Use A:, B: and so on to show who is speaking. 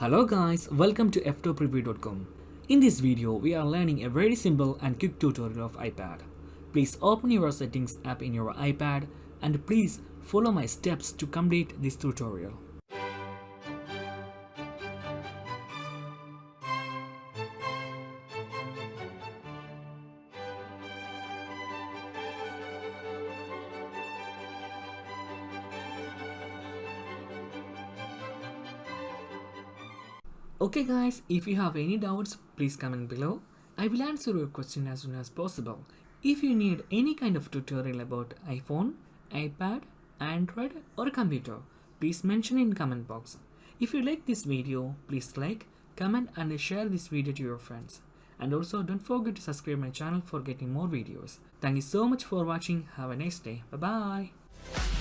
A: Hello guys, welcome to Ftopreview.com. In this video, we are learning a very simple and quick tutorial of iPad. Please open your settings app in your iPad and please follow my steps to complete this tutorial. Okay guys, if you have any doubts, please comment below. I will answer your question as soon as possible. If you need any kind of tutorial about iPhone, iPad, Android or computer, please mention in comment box. If you like this video, please like, comment and share this video to your friends. And also don't forget to subscribe my channel for getting more videos. Thank you so much for watching. Have a nice day. Bye bye.